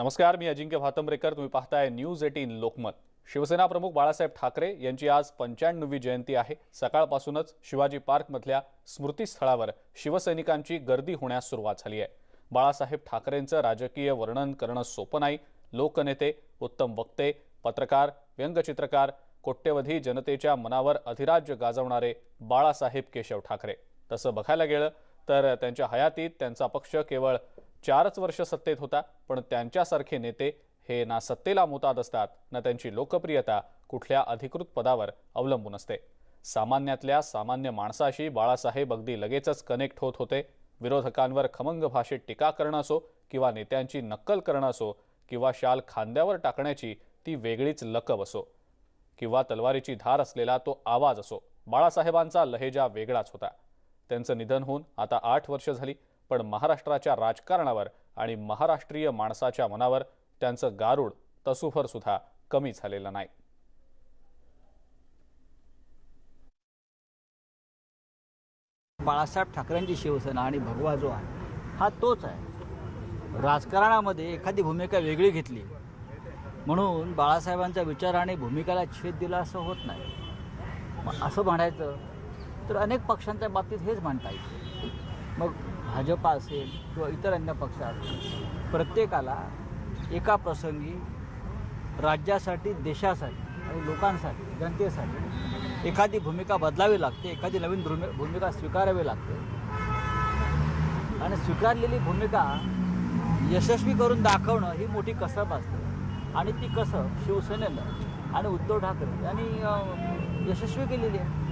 नमस्कार, मी अजिंक्य भातंब्रेकर. तुम्ही पाहताय न्यूज 18 लोकमत. शिवसेना प्रमुख बाळासाहेब ठाकरे यांची आज 95वी जयंती आहे. सकाळपासूनच शिवाजी पार्कमधल्या स्मृतीस्थळावर शिवसैनिकांची गर्दी होण्यास सुरुवात झाली आहे. बाळासाहेब ठाकरेंचं राजकीय वर्णन करणं सोपं नाही. लोकनेते, उत्तम वक्ते, पत्रकार, व्यंगचित्रकार, कोट्यवधी जनतेच्या मनावर अधिराज्य गाजवणारे बाळासाहेब केशव ठाकरे. तसं बघायला गेलं तर त्यांच्या हयातीत त्यांचा पक्ष केवळ 4च वर्ष सत्तेत होता, पण त्यांच्यासारखे नेते हे ना सत्तेला मुताद असतात, ना त्यांची लोकप्रियता कुठल्या अधिकृत पदावर अवलंबून असते. सामान्यातल्या सामान्य माणसाशी बाळासाहेब अगदी लगेचच कनेक्ट होत होते. विरोधकांवर खमंग भाषेत टीका करणं असो किंवा नेत्यांची नक्कल करणं असो किंवा शाल खांद्यावर टाकण्याची ती वेगळीच लकब असो किंवा तलवारीची धार असलेला तो आवाज असो, बाळासाहेबांचा लहेजा वेगळाच होता. त्यांचं निधन होऊन आता 8 वर्ष झाली, पण महाराष्ट्राच्या राजकारणावर आणि महाराष्ट्रीय माणसाच्या मनावर त्यांचं गारूड तसूभर सुद्धा कमी झालेलं नाही. बाळासाहेब ठाकरेंची शिवसेना आणि भगवा जो आहे हा तोच आहे. राजकारणामध्ये एखादी भूमिका वेगळी घेतली म्हणून बाळासाहेबांच्या विचार आणि भूमिकाला छेद दिला असं होत नाही. असं म्हणायचं तर अनेक पक्षांच्या बाबतीत हेच म्हणता येईल. मग भाजपा असेल किंवा इतर अन्य पक्ष असतील, प्रत्येकाला एका प्रसंगी राज्यासाठी, देशासाठी आणि लोकांसाठी, जनतेसाठी एखादी भूमिका बदलावी लागते, एखादी नवीन भूमिका स्वीकारावी लागते. आणि स्वीकारलेली भूमिका यशस्वी करून दाखवणं ही मोठी कसब असते. आणि ती कसब शिवसेनेनं आणि उद्धव ठाकरे यांनी यशस्वी केलेली आहे.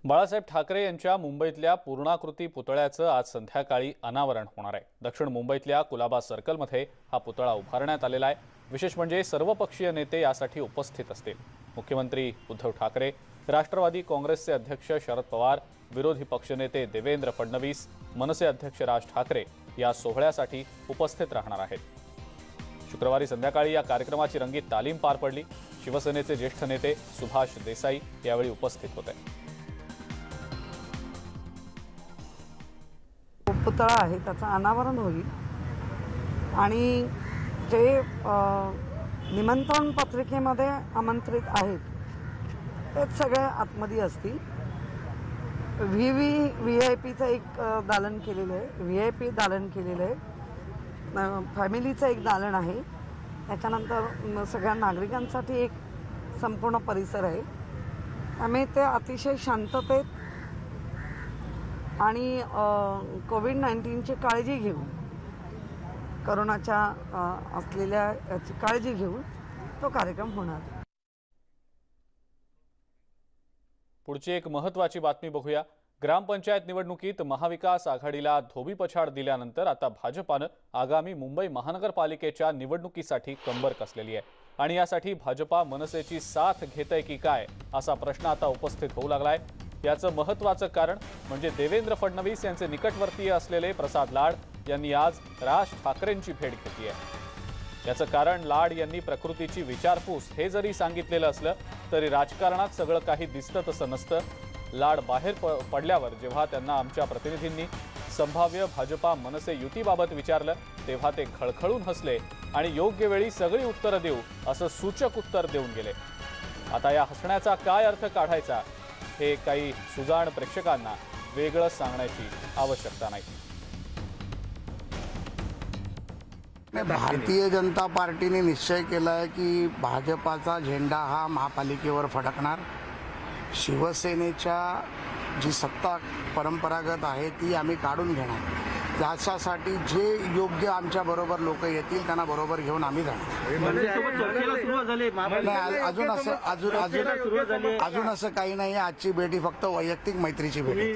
बाळासाहेब ठाकरे यांच्या मुंबईतल्या पूर्णाकृती पुतळ्याचं आज संध्याकाळी अनावरण होणार आहे. दक्षिण मुंबईतल्या कुलाबा सर्कलमध्ये हा पुतळा उभारण्यात आलेला आहे. विशेष म्हणजे सर्वपक्षीय नेते यासाठी उपस्थित असतील. मुख्यमंत्री उद्धव ठाकरे, राष्ट्रवादी काँग्रेसचे अध्यक्ष शरद पवार, विरोधी पक्षनेते देवेंद्र फडणवीस, मनसे अध्यक्ष राज ठाकरे या सोहळ्यासाठी उपस्थित राहणार आहेत. शुक्रवारी संध्याकाळी या कार्यक्रमाची रंगीत तालीम पार पडली. शिवसेनेचे ज्येष्ठ नेते सुभाष देसाई यावेळी उपस्थित होते. पुतळा आहे त्याचं अनावरण होईल आणि जे निमंत्रण पत्रिकेमध्ये आमंत्रित आहेत ते सगळे आतमध्ये असतील. VIP एक दालन केलेलं आहे, VIP दालन केलेलं आहे, फॅमिलीचं एक दालन आहे, त्याच्यानंतर सगळ्या नागरिकांसाठी एक संपूर्ण परिसर आहे. त्यामुळे ते अतिशय शांततेत आणि कोविड-19ची काळजी घेऊन, करोनाच्या असलेल्या याची काळजी घेऊन तो कार्यक्रम होणार. पुढची एक महत्त्वाची बातमी बघूया. ग्रामपंचायत निवडणुकीत महाविकास आघाडीला धोबीपछाड दिल्यानंतर आता भाजपानं आगामी मुंबई महानगरपालिकेच्या निवडणुकीसाठी कंबर कसलेली आहे. आणि यासाठी भाजपा मनसेची साथ घेतय की काय असा प्रश्न आता उपस्थित होऊ लागलाय. याचं महत्त्वाचं कारण म्हणजे देवेंद्र फडणवीस यांचे निकटवर्तीय असलेले प्रसाद लाड यांनी आज राज ठाकरेंची भेट घेतली आहे. याचं कारण लाड यांनी प्रकृतीची विचारपूस हे जरी सांगितलेलं असलं तरी राजकारणात सगळं काही दिसतं तसं नसतं. लाड बाहेर पडल्यावर जेव्हा त्यांना आमच्या प्रतिनिधींनी संभाव्य भाजपा मनसे युतीबाबत विचारलं तेव्हा ते खळखळून हसले आणि योग्य वेळी सगळी उत्तरं देऊ असं सूचक उत्तर देऊन गेले. आता या हसण्याचा काय अर्थ काढायचा हे काही सुजाण प्रेक्षकांना वेगळं सांगण्याची आवश्यकता नाही. भारतीय जनता पार्टीने निश्चय केला आहे की भाजपाचा झेंडा हा महापालिकेवर फडकणार. शिवसेनेच्या जी सत्ता परंपरागत आहे ती आम्ही काढून घेणार. त्याच्यासाठी जे योग्य आमच्या बरोबर लोक येतील त्यांना बरोबर घेऊन आम्ही जाणार. अजून असं काही नाही. आजची भेट ही फक्त वैयक्तिक मैत्रीची भेट आहे.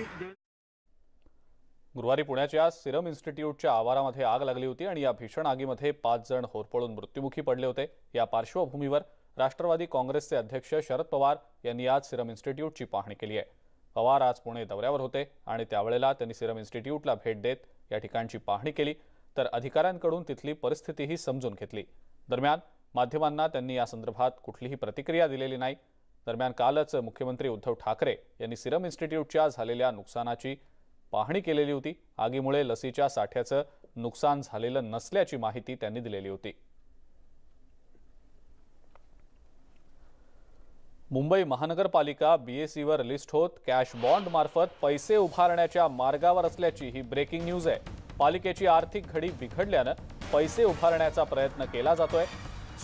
गुरुवारी पुण्याच्या सिरम इन्स्टिट्यूटच्या आवारामध्ये आग लागली होती आणि या भीषण आगीमध्ये 5 जण होरपळून मृत्युमुखी पडले होते. या पार्श्वभूमीवर राष्ट्रवादी काँग्रेसचे अध्यक्ष शरद पवार यांनी आज सिरम इन्स्टिट्यूटची पाहणी केली आहे. पवार आज पुणे दौऱ्यावर होते आणि त्यावेळेला त्यांनी सिरम इन्स्टिट्यूटला भेट देत या ठिकाणची पाहणी केली तर अधिकाऱ्यांकडून तिथली परिस्थितीही समजून घेतली. दरम्यान माध्यमांना त्यांनी या संदर्भात कुठलीही प्रतिक्रिया दिलेली नाही. दरम्यान कालच मुख्यमंत्री उद्धव ठाकरे यांनी सिरम इन्स्टिट्यूटच्या झालेल्या नुकसानाची पाहणी केलेली होती. आगीमुळे लसीच्या साठ्याचं नुकसान झालेलं नसल्याची माहिती त्यांनी दिलेली होती। मुंबई महानगरपालिका बीएसीवर लिस्ट होत कॅश बॉन्ड मार्फत पैसे उभारण्याच्या मार्गावर असल्याची ही ब्रेकिंग न्यूज आहे। पालिकेची आर्थिक घडी बिघडल्यानं पैसे उभारण्याचा प्रयत्न केला जातोय।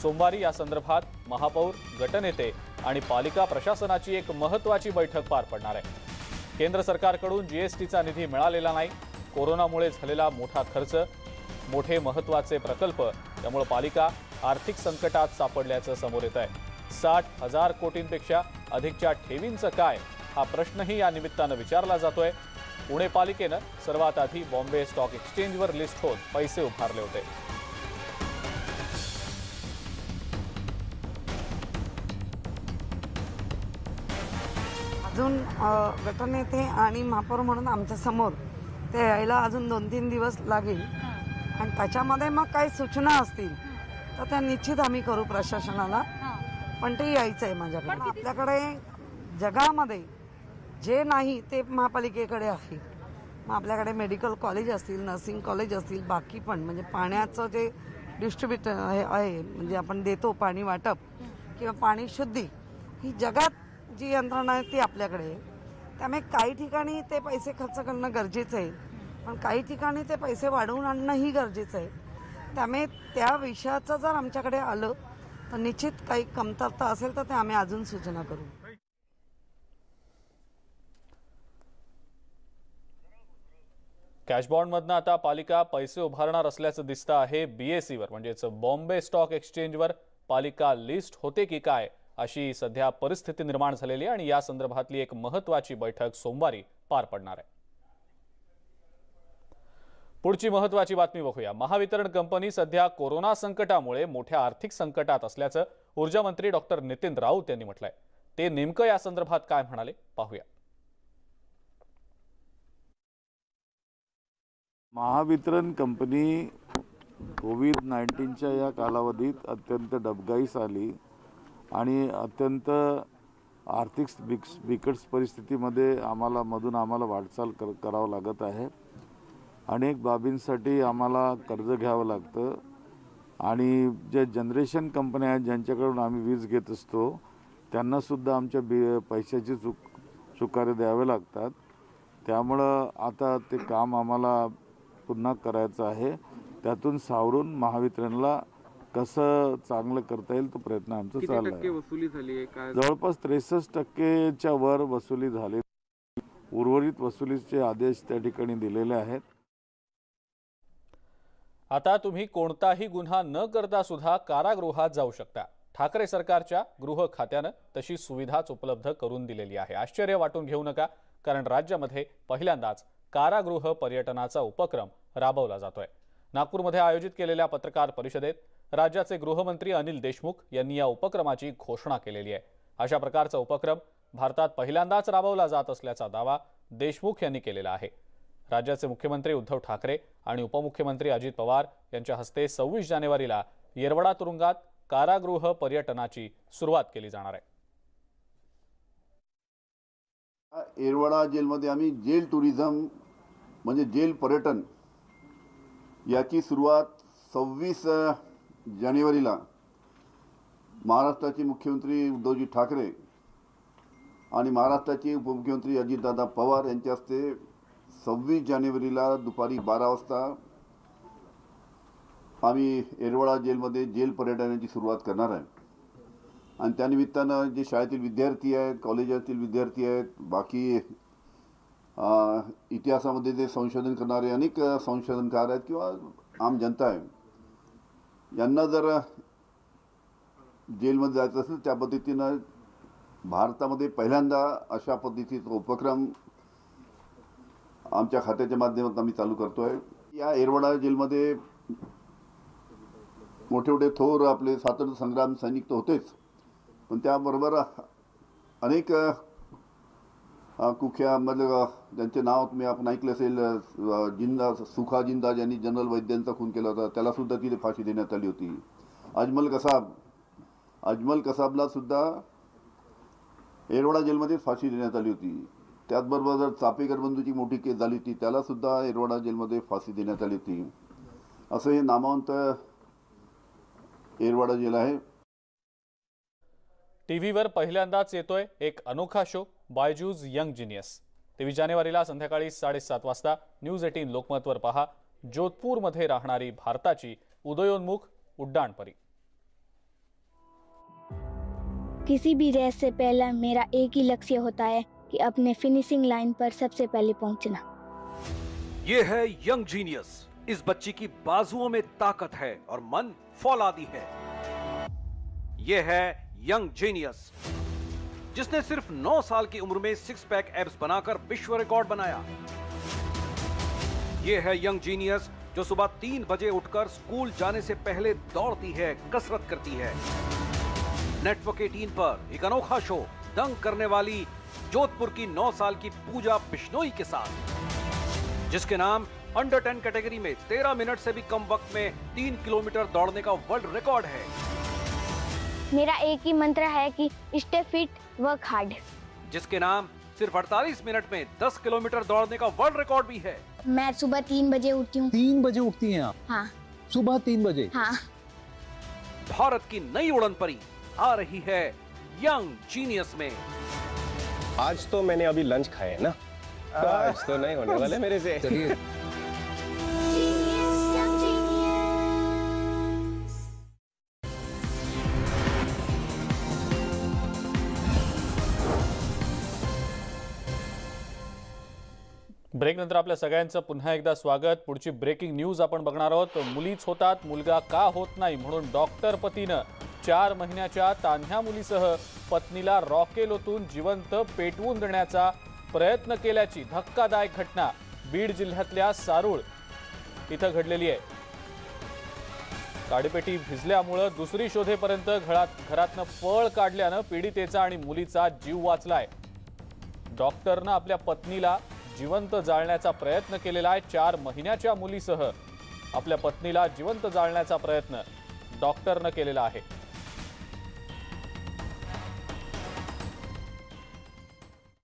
सोमवारी या संदर्भात महापौर, गटनेते आणि पालिका प्रशासनाची एक महत्त्वाची बैठक पार पडणार आहे। केंद्र सरकारकडून जीएसटीचा निधी मिळालेला नाही, कोरोनामुळे झालेला मोठा खर्च, मोठे महत्त्वाचे प्रकल्प, त्यामुळे पालिका आर्थिक संकटात सापडल्याचं समोर येत आहे। 60,000 कोटींपेक्षा अधिकच्या ठेवींचं काय, हा प्रश्नही या निमित्तानं विचारला जातोय। पुणे पालिकेनं सर्वात आधी बॉम्बे स्टॉक एक्सचेंजवर लिस्ट होत पैसे उभारले होते। अजून गटनेते आणि महापौर म्हणून आमच्या समोर ते यायला अजून 2-3 दिवस लागेल आणि त्याच्यामध्ये मग काही सूचना असतील तर त्या निश्चित आम्ही करू प्रशासनाला, पण ते यायचं आहे माझ्याकडे। आपल्याकडे जगामध्ये जे नाही ते महापालिकेकडे आहे। मग आपल्याकडे मेडिकल कॉलेज असतील, नर्सिंग कॉलेज असतील, बाकी पण म्हणजे पाण्याचं जे डिस्ट्रीब्युटर आहे म्हणजे आपण देतो पाणी वाटप किंवा पाणी शुद्धी, ही जगात जी यंत्रणा आहे ती आपल्याकडे आहे। त्यामुळे काही ठिकाणी ते पैसे खर्च करणं गरजेचं आहे, पण काही ठिकाणी ते पैसे वाढवून आणणंही गरजेचं आहे। त्यामुळे त्या विषयाचं जर आमच्याकडे आलं तर निश्चित काही कमतरता असेल तर ते आम्ही अजून सूचना करू। कॅश बॉन्डमधनं आता पालिका पैसे उभारणार असल्याचं दिसतं आहे। बीएसीवर म्हणजेच बॉम्बे स्टॉक एक्सचेंजवर पालिका लिस्ट होते की काय, अशी सध्या परिस्थिती निर्माण झालेली आहे आणि या संदर्भातली एक महत्त्वाची बैठक सोमवारी पार पडणार आहे। पुढची महत्त्वाची बातमी बघूया। महावितरण कंपनी सध्या कोरोना संकटामुळे मोठ्या आर्थिक संकटात असल्याचं ऊर्जा मंत्री डॉक्टर नितीन राऊत यांनी म्हटलंय। ते नेमकं या संदर्भात काय म्हणाले पाहूया। महावितरण कंपनी कोविड-19च्या या कालावधीत अत्यंत डबघाईस आली आणि अत्यंत आर्थिक बिकट परिस्थितीमध्ये आम्हाला वाटचाल करावं लागत आहे। अनेक बाबींसाठी आम्हाला कर्ज घ्यावं लागतं आणि जे जनरेशन कंपन्या आहेत ज्यांच्याकडून आम्ही वीज घेत असतो त्यांनासुद्धा आमच्या पैशाची चुकारे द्यावे लागतात। त्यामुळं आता ते काम आम्हाला पुन्हा करायचं आहे। त्यातून सावरून महावितरणला कसं चांगलं करता येईल तो प्रयत्न आमचा चालला आहे। वसुली झाली आहे काय? जवळपास 63% वर वसुली झाली। उर्वरित वसुलीचे आदेश त्या ठिकाणी दिलेले आहेत। आता तुम्ही कोणताही गुन्हा न करता सुद्धा कारागृहात जाऊ शकता। ठाकरे सरकारच्या गृह खात्यानं तशी सुविधाच उपलब्ध करून दिलेली आहे। आश्चर्य वाटून घेऊ नका, कारण राज्यामध्ये पहिल्यांदाच कारागृह पर्यटनाचा उपक्रम राबवला जातोय। नागपूरमध्ये आयोजित केलेल्या पत्रकार परिषदेत राज्याचे गृहमंत्री अनिल देशमुख यांनी या उपक्रमाची घोषणा केलेली आहे। अशा प्रकारचा उपक्रम भारतात पहिल्यांदाच राबवला जात असल्याचा दावा देशमुख यांनी केलेला आहे। राज्याचे मुख्यमंत्री उद्धव ठाकरे आणि उपमुख्यमंत्री अजित पवार यांच्या हस्ते 26 जानेवारीला येरवडा तुरुंगात कारागृह पर्यटनाची सुरुवात केली जाणार आहे। येरवडा जेलमध्ये आम्ही जेल टुरिझम म्हणजे जेल पर्यटन याची सुरुवात 26 जानेवारीला महाराष्ट्राचे मुख्यमंत्री उद्धवजी ठाकरे आणि महाराष्ट्राचे उपमुख्यमंत्री अजितदादा पवार यांच्या हस्ते 26 जानेवारीला दुपारी 12 वाजता आम्ही येरवडा जेलमध्ये जेल पर्यटनाची सुरुवात करणार आहे। आणि त्यानिमित्तानं जे शाळेतील विद्यार्थी आहेत, कॉलेजातील विद्यार्थी आहेत, बाकी इतिहासामध्ये जे संशोधन करणारे अनेक संशोधनकार आहेत किंवा आम जनता आहे, यांना जर जेलमध्ये जायचं असेल त्या पद्धतीनं भारतामध्ये पहिल्यांदा अशा पद्धतीचा उपक्रम आमच्या खात्याच्या माध्यमातून आम्ही चालू करतोय। या येरवडा जेलमध्ये मोठे मोठे थोर आपले स्वातंत्र्य संग्राम सैनिक तर होतेच, पण त्याबरोबर अनेक कुख्यामधले ज्यांचे नाव तुम्ही आपण ऐकलं असेल, जिंदा सुखा जिंदा ज्यांनी जनरल वैद्यांचा खून केला होता त्याला सुद्धा तिथे फाशी देण्यात आली होती। अजमल कसाबला सुद्धा येरवडा जेलमध्ये फाशी देण्यात आली होती। त्याचबरोबर चापेकर बंधूची मोठी केस झाली होती, त्याला सुद्धा येरवडा जेलमध्ये फाशी देण्यात आली होती। असं हे नामवंत येरवाडा जिल्हा आहे. टीव्हीवर पहिल्यांदाच येतोय एक अनोखा शो बायजूज यंग जीनियस. 23 जानेवारीला संध्याकाळी 7:30 वाजता न्यूज 18 लोकमतवर पहा जोधपूरमध्ये राहणारी भारताची उदयोन्मुख उड्डाणपरी. किसी भी रेस से पहले मेरा एक ही लक्ष्य होता है कि अपने फिनिशिंग लाइन पर सबसे पहले पहुंचना. ये है यंग जीनियस. इस बच्ची की बाजुओं में ताकत है और मन फौलादी है. ये है यंग जीनियस जिसने सिर्फ 9 साल की उम्र में 6 पैक एब्स बनाकर विश्व रिकॉर्ड बनाया. ये है यंग जीनियस जो सुबह 3 बजे उठकर स्कूल जाने से पहले दौड़ती है, कसरत करती है. नेटवर्क 18 पर एक अनोखा शो दंग करने वाली जोधपुर की 9 साल की पूजा बिश्नोई के साथ, जिसके नाम अंडर 10 कैटेगरी में 13 मिनट से भी कम वक्त में 3 किलोमीटर दौड़ने का वर्ल्ड रिकॉर्ड है. मेरा एक ही मंत्र है कि स्टे फिट वर्क हार्ड. जिसके नाम सिर्फ 48 मिनट में 10 किलोमीटर दौड़ने का वर्ल्ड रिकॉर्ड भी है. मैं सुबह 3 बजे उठती हूँ. 3 बजे उठती हैं आप? हाँ. सुबह 3 बजे? हाँ. भारत की नई उड़न परी आ रही है यंग जीनियस में. आज तो मैंने अभी लंच खाया है ना, आज तो नहीं होने वाले मेरे से. चलिए. ब्रेक नंतर आपल्या सगळ्यांचं पुन्हा एकदा स्वागत. पुढची ब्रेकिंग न्यूज आपण बघणार आहोत. मुलीच होतात, मुलगा का होत नाही म्हणून डॉक्टर पतीनं 4 महिन्याच्या तान्ह्या मुलीसह पत्नीला रॉकेल ओतून जिवंत पेटवून देण्याचा प्रयत्न केल्याची धक्कादायक घटना बीड जिल्ह्यातल्या सारूळ इथं घडलेली आहे. काडीपेटी भिजल्यामुळे दुसरी शोधेपर्यंत घरातनं पळ काढल्यानं पीडितेचा आणि मुलीचा जीव वाचलाय. डॉक्टरनं आपल्या पत्नीला जिवंत जाळण्याचा प्रयत्न केलेला आहे. 4 महिन्याच्या मुलीसह आपल्या पत्नीला जिवंत जाळण्याचा प्रयत्न डॉक्टरनं केलेला आहे.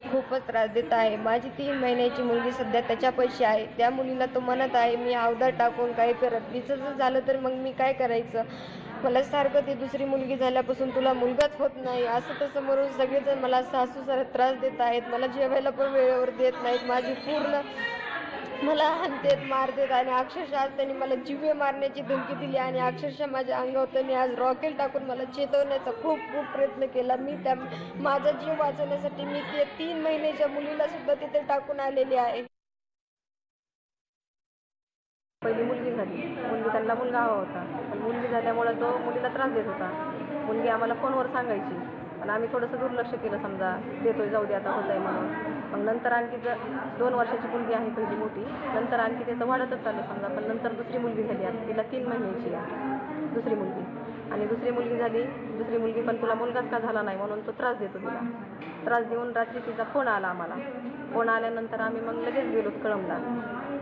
खूपच त्रास देत आहे. माझी 3 महिन्याची मुलगी सध्या त्याच्या पैशी आहे. त्या मुलीला तो म्हणत आहे मी अवधार टाकून काय करत, तिचं जर झालं तर मग मी काय करायचं. मला सारखं ती दुसरी मुलगी झाल्यापासून तुला मुलगाच होत नाही असं तसं म्हणून सगळेजण मला सासू सारे त्रास देत आहेत. मला जेवायला पण वेळेवर देत नाहीत. माझी पूर्ण मला हाणतेत, मारतेत आणि अक्षरशः त्यांनी मला जीवे मारण्याची धमकी दिली आणि अक्षरशः माझ्या अंगावर त्यांनी आज रॉकेल टाकून मला चेतवण्याचा खूप प्रयत्न केला. मी त्या माझा जीव वाचवण्यासाठी मी त्या 3 महिन्याच्या मुलीला सुद्धा तिथे टाकून आलेली आहे. पहिली मुलगी झाली, त्यांना मुलगा हवा होता, पण मुलगी झाल्यामुळे तो मुलीला त्रास देत होता. मुलगी आम्हाला फोनवर सांगायची, पण आम्ही थोडंसं दुर्लक्ष केलं. समजा देतोय, जाऊ दे आता होत आहे म्हणून. मग नंतर आणखी 2 वर्षाची मुलगी आहे पहिली मोठी, नंतर आणखी त्याचं वाढतच चाललं समजा. पण नंतर दुसरी मुलगी झाली, आता तिला 3 महिन्याची आहे दुसरी मुलगी. आणि दुसरी मुलगी झाली, दुसरी मुलगी पण तुला मुलगाच का झाला नाही म्हणून तो त्रास देतो तिला. त्रास देऊन रात्री तिचा फोन आला आम्हाला. फोन आल्यानंतर आम्ही मग लगेच गेलो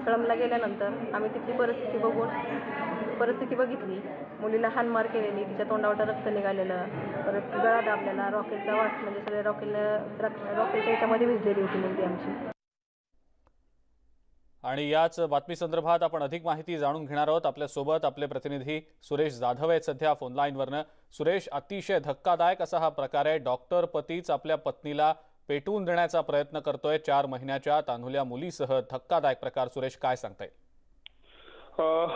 कळमला गेल्यानंतर आम्ही तिथली परिस्थिती बघितली. मुलीला हाणमार केलेली, तिच्या तोंडावर रक्त निघालेलं, परत गळा दाबलेला, रॉकेलचा वास, म्हणजे सगळे रॉकेलच्या याच्यामध्ये भिजलेली होती मुलगी आमची. आणि याच बातमी संदर्भात आपण अधिक माहिती जाणून घेणार आहोत. आपल्यासोबत आपले प्रतिनिधी सुरेश जाधव आहेत सध्या फोनलाईनवरनं. सुरेश, अतिशय धक्कादायक असा हा प्रकार आहे. डॉक्टर पतीच आपल्या पत्नीला पेटवून देण्याचा प्रयत्न करतोय 4 महिन्याच्या तान्हुल्या मुलीसह. धक्कादायक प्रकार. सुरेश, काय सांगताय?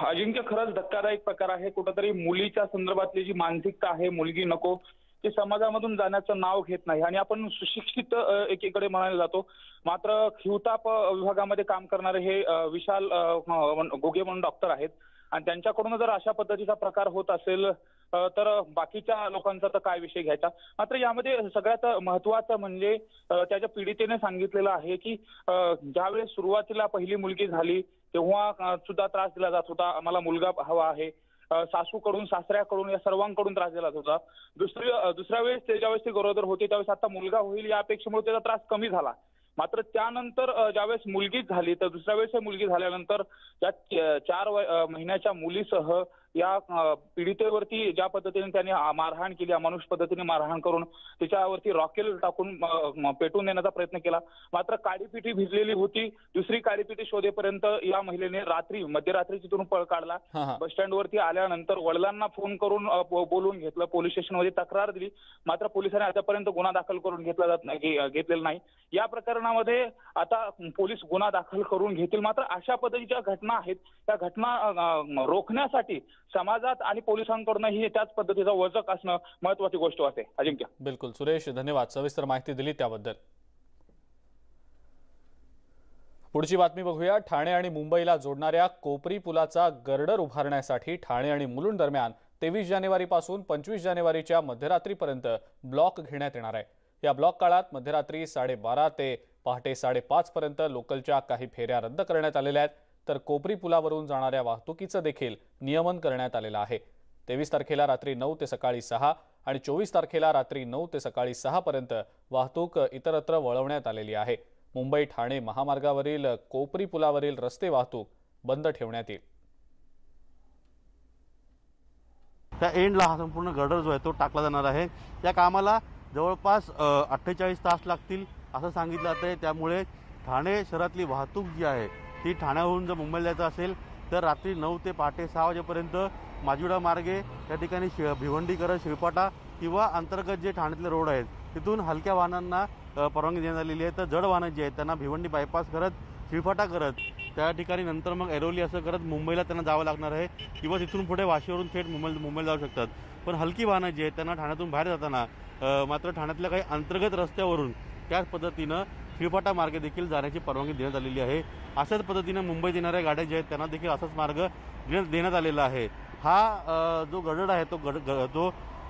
अजिंक्य, खरंच धक्कादायक प्रकार आहे. कुठेतरी मुलीच्या संदर्भातली जी मानसिकता आहे, मुलगी नको ते समाजामधून जाण्याचं नाव घेत नाही. आणि आपण सुशिक्षित एकीकडे म्हणायला जातो, मात्र हिवताप विभागामध्ये काम करणारे हे विशाल घोगे म्हणून डॉक्टर आहेत. आणि त्यांच्याकडून जर अशा पद्धतीचा प्रकार होत असेल तर बाकीच्या लोकांचा तर काय विषय घ्यायचा. मात्र यामध्ये सगळ्यात महत्वाचं म्हणजे त्याच्या पीडितेने सांगितलेलं आहे की ज्यावेळेस सुरुवातीला पहिली मुलगी झाली तेव्हा सुद्धा त्रास दिला जात होता, आम्हाला मुलगा हवा आहे. सासूकडून, सासऱ्याकडून, या सर्वांकडून त्रास दिला जात होता. दुसऱ्या वेळेस ज्यावेळेस ती गरोदर होती त्यावेळेस आता मुलगा होईल या अपेक्षेमुळे त्याचा त्रास कमी झाला. मात्र त्यानंतर ज्यावेळेस मुलगी झाली तर दुसऱ्या वेळेस मुलगी झाल्यानंतर त्या 4 महिन्याच्या मुलीसह या पीडितेवरती ज्या पद्धतीने त्यांनी मारहाण केली, अमानुष पद्धतीने मारहाण करून तिच्यावरती रॉकेल टाकून पेटून देण्याचा प्रयत्न केला. मात्र काळीपिठी भिजलेली होती. दुसरी काळीपिठी शोधेपर्यंत या महिलेने मध्यरात्री तिथून पळ काढला. बस स्टँडवरती आल्यानंतर वडिलांना फोन करून बोलवून घेतलं, पोलीस स्टेशनमध्ये तक्रार दिली. मात्र पोलिसांनी आतापर्यंत गुन्हा दाखल करून घेतलेला नाही. या प्रकरणामध्ये आता पोलीस गुन्हा दाखल करून घेतील. मात्र अशा पद्धतीच्या घटना आहेत, त्या घटना रोखण्यासाठी समाजात आणि पोलिसांकडूनही त्याच पद्धतीचा वचक असणं महत्वाची गोष्ट असते. अजिंक्य. बिलकुल सुरेश, धन्यवाद सविस्तर माहिती दिली त्याबद्दल. पुढची बातमी बघूया. ठाणे आणि मुंबईला जोडणाऱ्या कोपरी पुलाचा गर्डर उभारण्यासाठी ठाणे आणि मुलुंड दरम्यान 23 जानेवारीपासून 25 जानेवारीच्या मध्यरात्रीपर्यंत ब्लॉक घेण्यात येणार आहे. या ब्लॉक काळात मध्यरात्री 12:30 ते पहाटे 5:30 पर्यंत लोकलच्या काही फेऱ्या रद्द करण्यात आलेल्या आहेत. तर कोपरी पुलावरून जाणाऱ्या वाहतुकीचं देखील नियमन करण्यात आलेलं आहे. 23 तारखेला रात्री 9 ते सकाळी 6 आणि 24 तारखेला रात्री 9 ते सकाळी 6 पर्यंत वाहतूक इतरत्र वळवण्यात आलेली आहे. मुंबई ठाणे महामार्गावरील कोपरी पुलावरील रस्ते वाहतूक बंद ठेवण्यात येईल. त्या एंडला हा संपूर्ण गर्डर जो आहे तो टाकला जाणार आहे. या कामाला जवळपास 48 तास लागतील असं सांगितलं जातं आहे. त्यामुळे ठाणे शहरातली वाहतूक जी आहे ती ठाण्याहून जर मुंबईला जायचं असेल तर रात्री 9 ते पहाटे 6 वाजेपर्यंत माजिवडा मार्गे त्या ठिकाणी भिवंडीकर शिळपाटा किंवा अंतर्गत जे ठाण्यातले रोड आहेत तिथून हलक्या वाहनांना परवानगी देण्यात आलेली आहे. तर जड वाहनं जी आहेत त्यांना भिवंडी बायपास करत शिळपाटा करत त्या ठिकाणी नंतर मग ऐरोली असं करत मुंबईला त्यांना जावं लागणार आहे किंवा तिथून पुढे वाशीवरून थेट मुंबईला जाऊ शकतात. पण हलकी वाहनं जी आहेत त्यांना ठाण्यातून बाहेर जाताना मात्र ठाण्यातल्या काही अंतर्गत रस्त्यावरून त्याच पद्धतीनं शिळपाटा मार्गे देखील जाण्याची परवानगी देण्यात आलेली आहे. अशाच पद्धतीनं मुंबईत येणाऱ्या गाड्या ज्या आहेत त्यांना देखील असाच मार्ग देण्यात आलेला आहे. हा जो गर्डर आहे तो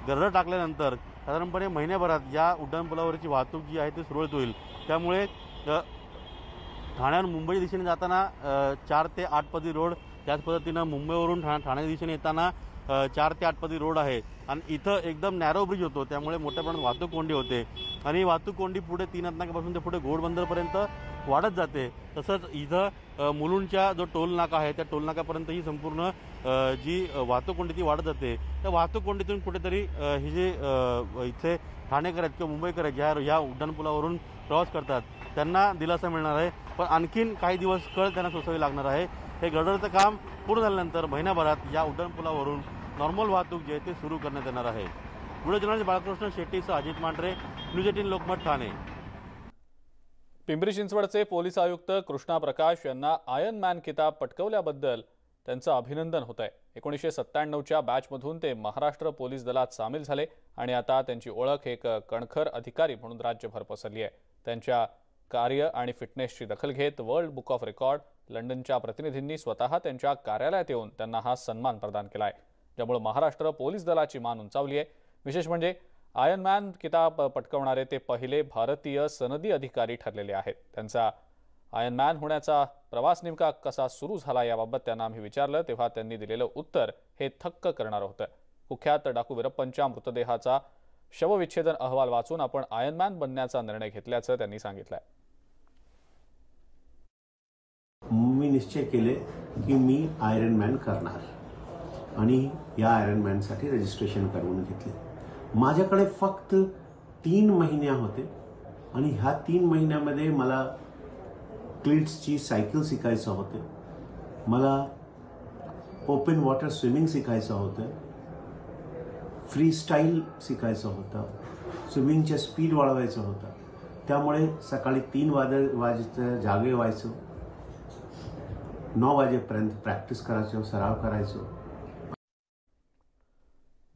गर्डर टाकल्यानंतर साधारणपणे महिन्याभरात या उड्डाणपुलावरची वाहतूक जी आहे ती सुरळीत होईल. त्यामुळे ठाण्याहून मुंबई दिशेने जाताना 4 ते 8 पदरी रोड, त्याच पद्धतीनं मुंबईवरून ठाणे दिशेने येताना 4 ते 8 पदरी रोड आहे आणि इथं एकदम नॅरो ब्रिज होतो. त्यामुळे मोठ्या प्रमाणात वाहतूक कोंडी होते आणि वाहतूक कोंडी पुढे 3 रत्नागिरीपासून ते पुढे घोडबंदरपर्यंत वाढत जाते. तसंच इथं मुलुंडच्या जो टोल नाका आहे त्या टोल नाक्यापर्यंत ही संपूर्ण जी वाहतूक कोंडी ती वाढत जाते. त्या वाहतूक कोंडीतून कुठेतरी हे जे इथे ठाणेकर आहेत किंवा मुंबईकर आहेत ह्या उड्डाणपुलावरून प्रवास करतात त्यांना दिलासा मिळणार आहे. पण आणखीन काही दिवस त्यांना सोसावी लागणार आहे. हे गर्डरचं काम पूर्ण झाल्यानंतर महिन्याभरात या उड्डाणपुलावरून नॉर्मल वाहतूक जी आहे ती सुरू करण्यात येणार आहे. पुढे जर्नलिस्ट बाळकृष्ण शेट्टीसह अजित मांढरे, न्यूज 18 लोकमत, ठाणे. पिंपरी चिंचवडचे पोलीस आयुक्त कृष्णा प्रकाश यांना आयर्न मॅन किताब पटकवल्याबद्दल त्यांचं अभिनंदन होत आहे. 1997च्या बॅचमधून ते महाराष्ट्र पोलीस दलात सामील झाले आणि आता त्यांची ओळख एक कणखर अधिकारी म्हणून राज्यभर पसरली आहे. त्यांच्या कार्य आणि फिटनेसची दखल घेत वर्ल्ड बुक ऑफ रेकॉर्ड लंडनच्या प्रतिनिधींनी स्वतः त्यांच्या कार्यालयात येऊन त्यांना हा सन्मान प्रदान केला आहे, ज्यामुळे महाराष्ट्र पोलीस दलाची मान उंचावली आहे. विशेष म्हणजे आयर्न मॅन किताब पटकवणारे ते पहिले भारतीय सनदी अधिकारी ठरलेले आहेत. त्यांचा आयर्न मॅन होण्याचा प्रवास नेमका कसा सुरू झाला याबाबत त्यांना आम्ही विचारलं तेव्हा त्यांनी दिलेलं उत्तर हे थक्क करणारं होतं. कुख्यात डाकू वीरप्पनच्या मृतदेहाचा शवविच्छेदन अहवाल वाचून आपण आयर्न मॅन बनण्याचा निर्णय घेतल्याचं त्यांनी सांगितलंय. मी निश्चय केले की मी आयर्न मॅन करणार आणि या आयर्न मॅनसाठी रजिस्ट्रेशन करून घेतले. माझ्याकडे फक्त 3 महिने होते आणि ह्या 3 महिन्यामध्ये मला क्लिट्सची सायकल शिकायचं होतं, मला ओपन वॉटर स्विमिंग शिकायचं होतं, फ्री स्टाईल शिकायचं होतं, स्विमिंगच्या स्पीड वाढवायचं होतं. त्यामुळे सकाळी 3 वाजेचं जागे व्हायचं, 9 वाजेपर्यंत प्रॅक्टिस करायचो, सराव करायचो.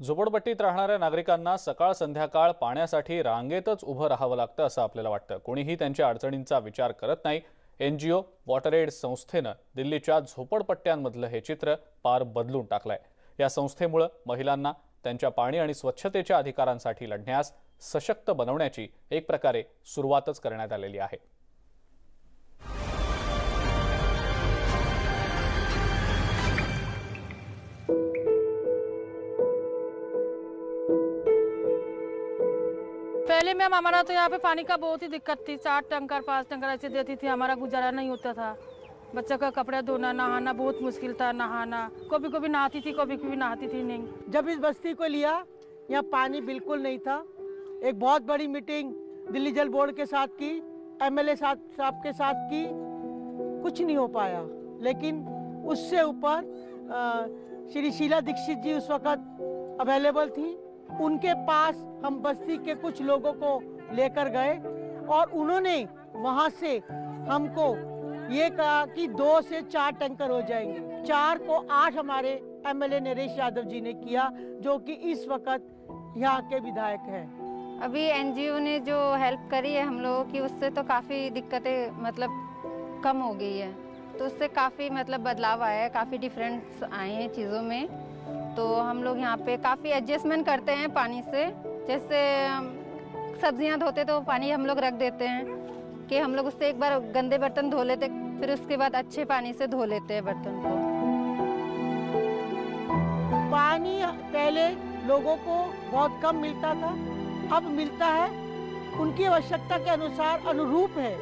झोपडपट्टीत राहणाऱ्या नागरिकांना सकाळ संध्याकाळ पाण्यासाठी रांगेतच उभं राहावं लागतं असं आपल्याला वाटतं. कोणीही त्यांच्या अडचणींचा विचार करत नाही. NGO वॉटर एड संस्थेनं दिल्लीच्या झोपडपट्ट्यांमधलं हे चित्र पार बदलून टाकलंय. या संस्थेमुळे महिलांना त्यांच्या पाणी आणि स्वच्छतेच्या अधिकारांसाठी लढण्यास सशक्त बनवण्याची एक प्रकारे सुरुवातच करण्यात आलेली आहे. पहले मैम हमारा तो यहाँ पे पानी का बहुत ही दिक्कत थी. 4 टंकर 5 टंकर ऐसे देती थी, हमारा गुजारा नहीं होता था. बच्चा का कपड़ा धोना, नहाना बहुत मुश्किल था। नहाना कभी कभी नहाती थी, कभी कभी नहाती थी नहीं। जब इस बस्ती को लिया, यहाँ पानी बिल्कुल नहीं था। एक बहुत बड़ी मीटिंग दिल्ली जल बोर्ड के साथ की, MLA साहब के साथ की, कुछ नहीं हो पाया। लेकिन उससे ऊपर श्री शीला दीक्षित जी उस वक्त अवेलेबल थी। उनके पास हम बस्ती के कुछ लोगों को लेकर गए और उन्होंने वहाँ से हमको ये कहा कि 2 से 4 टैंकर हो जाएंगे। 4 को 8 हमारे MLA नरेश यादव जी ने किया, जो कि इस वक्त यहाँ के विधायक हैं। अभी NGO ने जो हेल्प करी है हम लोगों की, उससे तो काफ़ी दिक्कतें मतलब कम हो गई है। तो उससे काफ़ी मतलब बदलाव आया है, काफ़ी डिफरेंस आए हैं चीज़ों में। तो हम लोग यहाँ पे काफ़ी एडजस्टमेंट करते हैं पानी से। जैसे सब्जियाँ धोते तो पानी हम लोग रख देते हैं कि हम लोग उससे एक बार गंदे बर्तन धो लेते, फिर उसके बाद अच्छे पानी से धो लेते हैं बर्तन को। पानी पहले लोगों को बहुत कम मिलता था, अब मिलता है उनकी आवश्यकता के अनुसार, अनुरूप है।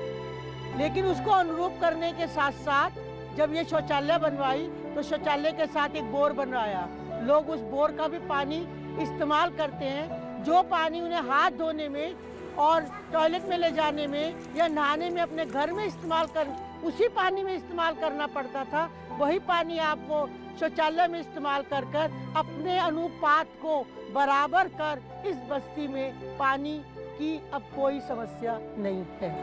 लेकिन उसको अनुरूप करने के साथ साथ जब ये शौचालय बनवाई तो शौचालय के साथ एक बोर बनवाया। लोग उस बोर का भी पानी इस्तेमाल करते हैं। जो पानी उन्हें हाथ धोने में और टॉयलेट में ले जाने में या नहाने में अपने घर में इस्तेमाल कर, उसी पानी में इस्तेमाल करना पड़ता था, वही पानी आपको शौचालय में इस्तेमाल कर अपने अनुपात को बराबर कर इस बस्ती में पानी की अब कोई समस्या नहीं है।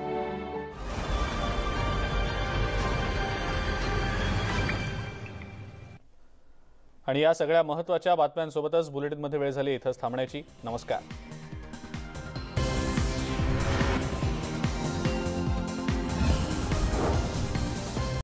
आणि या सगळ्या महत्त्वाच्या बातम्यांसोबतच बुलेटिनमध्ये वेळ झाली इथंच थांबण्याची। नमस्कार।